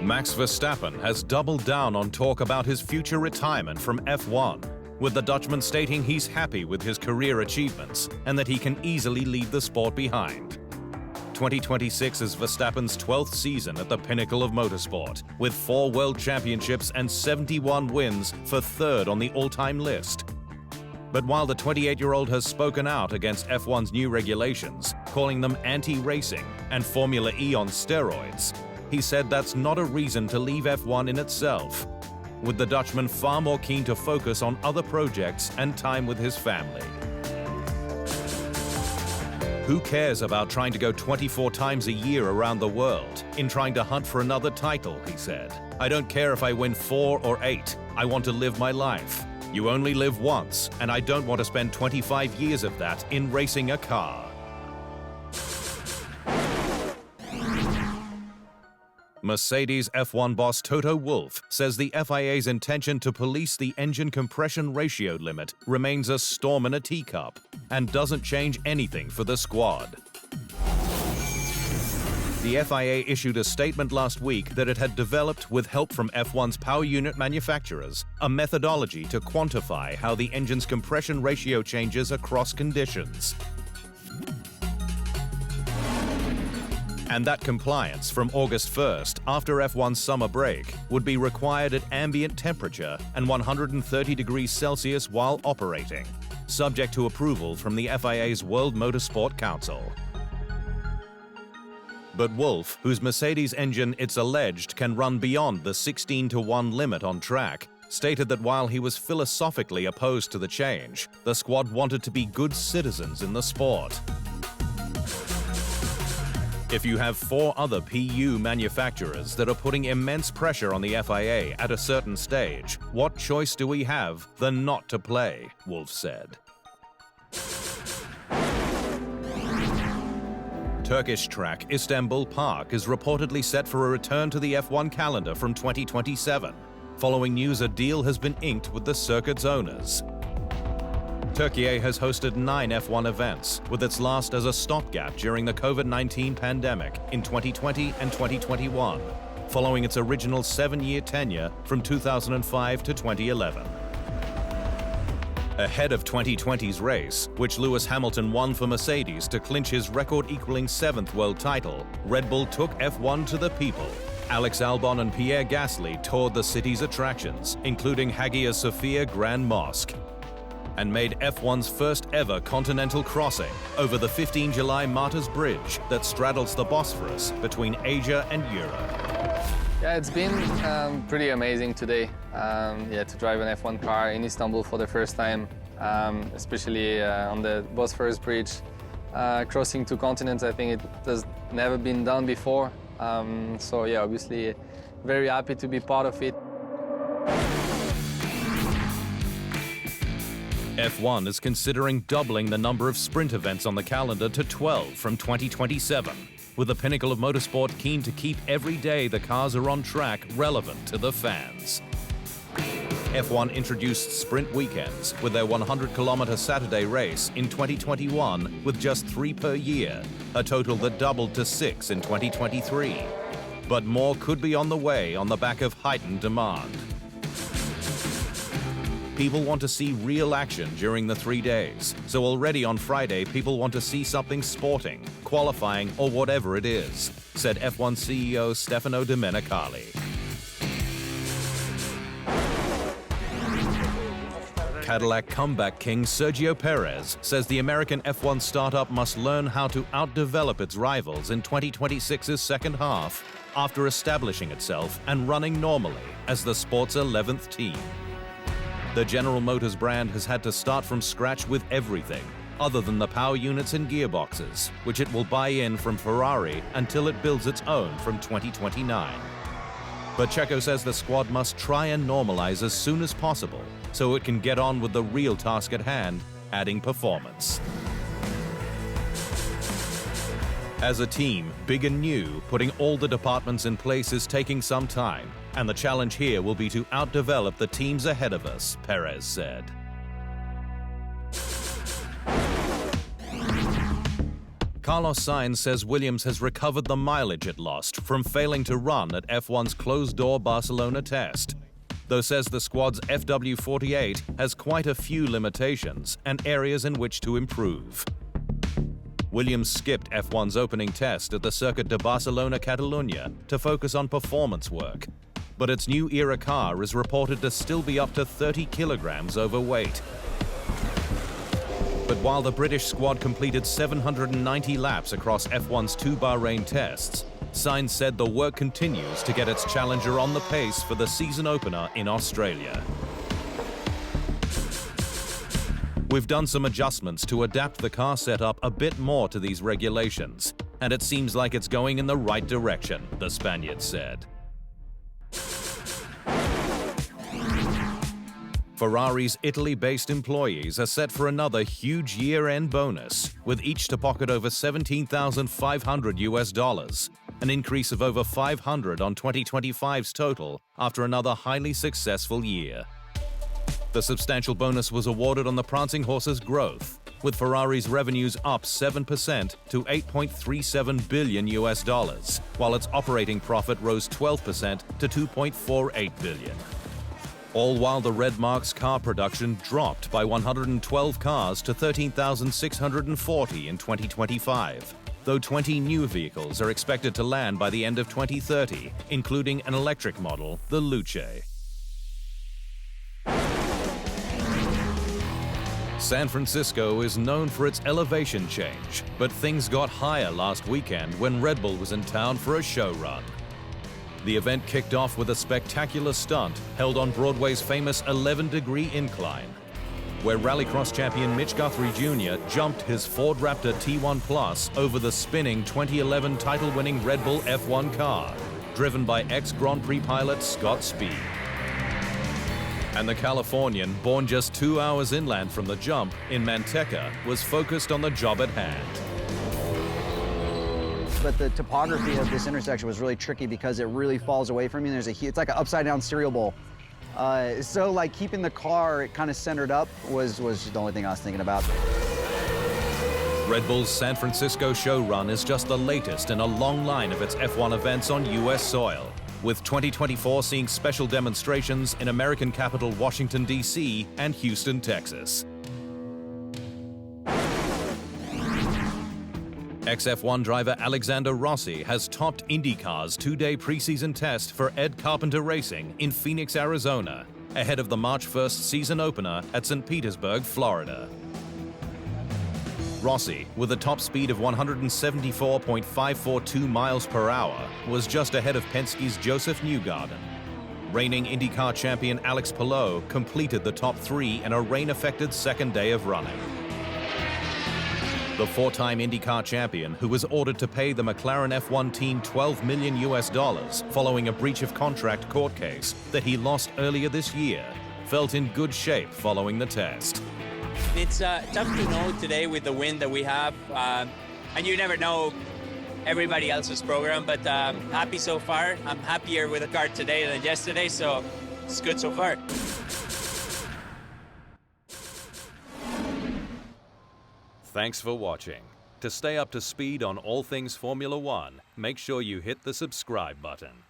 Max Verstappen has doubled down on talk about his future retirement from F1, with the Dutchman stating he's happy with his career achievements and that he can easily leave the sport behind. 2026 is Verstappen's 12th season at the pinnacle of motorsport, with 4 world championships and 71 wins for third on the all-time list. But while the 28-year-old has spoken out against F1's new regulations, calling them anti-racing and Formula E on steroids, he said that's not a reason to leave F1 in itself, with the Dutchman far more keen to focus on other projects and time with his family. Who cares about trying to go 24 times a year around the world in trying to hunt for another title, he said. I don't care if I win 4 or 8. I want to live my life. You only live once, and I don't want to spend 25 years of that in racing a car. Mercedes F1 boss Toto Wolff says the FIA's intention to police the engine compression ratio limit remains a storm in a teacup and doesn't change anything for the squad. The FIA issued a statement last week that it had developed, with help from F1's power unit manufacturers, a methodology to quantify how the engine's compression ratio changes across conditions. And that compliance from August 1st, after F1's summer break, would be required at ambient temperature and 130 degrees Celsius while operating, subject to approval from the FIA's World Motorsport Council. But Wolff, whose Mercedes engine it's alleged can run beyond the 16-to-1 limit on track, stated that while he was philosophically opposed to the change, the squad wanted to be good citizens in the sport. If you have 4 other PU manufacturers that are putting immense pressure on the FIA at a certain stage, what choice do we have than not to play, Wolff said. Turkish track Istanbul Park is reportedly set for a return to the F1 calendar from 2027, following news a deal has been inked with the circuit's owners. Turkey has hosted 9 F1 events, with its last as a stopgap during the COVID-19 pandemic in 2020 and 2021, following its original 7-year tenure from 2005 to 2011. Ahead of 2020's race, which Lewis Hamilton won for Mercedes to clinch his record-equaling 7th world title, Red Bull took F1 to the people. Alex Albon and Pierre Gasly toured the city's attractions, including Hagia Sophia Grand Mosque, and made F1's first ever continental crossing over the 15 July Martyrs Bridge that straddles the Bosphorus between Asia and Europe. Yeah, it's been pretty amazing today. To drive an F1 car in Istanbul for the first time, especially on the Bosphorus Bridge. Crossing 2 continents, I think it has never been done before. Obviously very happy to be part of it. F1 is considering doubling the number of sprint events on the calendar to 12 from 2027, with the pinnacle of motorsport keen to keep every day the cars are on track relevant to the fans. F1 introduced sprint weekends with their 100-kilometer Saturday race in 2021 with just 3 per year, a total that doubled to 6 in 2023. But more could be on the way on the back of heightened demand. People want to see real action during the 3 days, so already on Friday people want to see something sporting, qualifying or whatever it is, said F1 CEO Stefano Domenicali. Cadillac comeback king Sergio Perez says the American F1 startup must learn how to outdevelop its rivals in 2026's second half after establishing itself and running normally as the sport's 11th team. The General Motors brand has had to start from scratch with everything, other than the power units and gearboxes, which it will buy in from Ferrari until it builds its own from 2029. But Checo says the squad must try and normalize as soon as possible so it can get on with the real task at hand, adding performance. As a team, big and new, putting all the departments in place is taking some time, and the challenge here will be to outdevelop the teams ahead of us, Perez said. Carlos Sainz says Williams has recovered the mileage it lost from failing to run at F1's closed-door Barcelona test, though says the squad's FW48 has quite a few limitations and areas in which to improve. Williams skipped F1's opening test at the Circuit de Barcelona Catalunya to focus on performance work, but its new era car is reported to still be up to 30 kilograms overweight. But while the British squad completed 790 laps across F1's 2 Bahrain tests, Sainz said the work continues to get its challenger on the pace for the season opener in Australia. We've done some adjustments to adapt the car setup a bit more to these regulations, and it seems like it's going in the right direction, the Spaniard said. Ferrari's Italy-based employees are set for another huge year-end bonus, with each to pocket over $17,500, an increase of over $500 on 2025's total after another highly successful year. The substantial bonus was awarded on the prancing horse's growth, with Ferrari's revenues up 7% to $8.37 billion, while its operating profit rose 12% to $2.48 billion. All while the Red Marque's car production dropped by 112 cars to 13,640 in 2025, though 20 new vehicles are expected to land by the end of 2030, including an electric model, the Luce. San Francisco is known for its elevation change, but things got higher last weekend when Red Bull was in town for a show run. The event kicked off with a spectacular stunt held on Broadway's famous 11-degree incline, where Rallycross champion Mitch Guthrie Jr. jumped his Ford Raptor T1 Plus over the spinning 2011 title-winning Red Bull F1 car, driven by ex-Grand Prix pilot Scott Speed. And the Californian, born just 2 hours inland from the jump in Manteca, was focused on the job at hand. But the topography of this intersection was really tricky because it really falls away from you. It's like an upside-down cereal bowl. So like keeping the car kind of centered up was the only thing I was thinking about. Red Bull's San Francisco show run is just the latest in a long line of its F1 events on U.S. soil, with 2024 seeing special demonstrations in American capital Washington, D.C. and Houston, Texas. Ex-F1 driver Alexander Rossi has topped Indycar's 2-day preseason test for Ed Carpenter Racing in Phoenix, Arizona, ahead of the March 1st season opener at St. Petersburg, Florida. Rossi, with a top speed of 174.542 miles per hour, was just ahead of Penske's Joseph Newgarden. Reigning IndyCar champion Alex Palou completed the top 3 in a rain-affected second day of running. The 4-time IndyCar champion, who was ordered to pay the McLaren F1 team $12 million following a breach of contract court case that he lost earlier this year, felt in good shape following the test. It's tough to know today with the wind that we have, and you never know everybody else's program, but happy so far. I'm happier with the car today than yesterday, so it's good so far. Thanks for watching. To stay up to speed on all things Formula One, make sure you hit the subscribe button.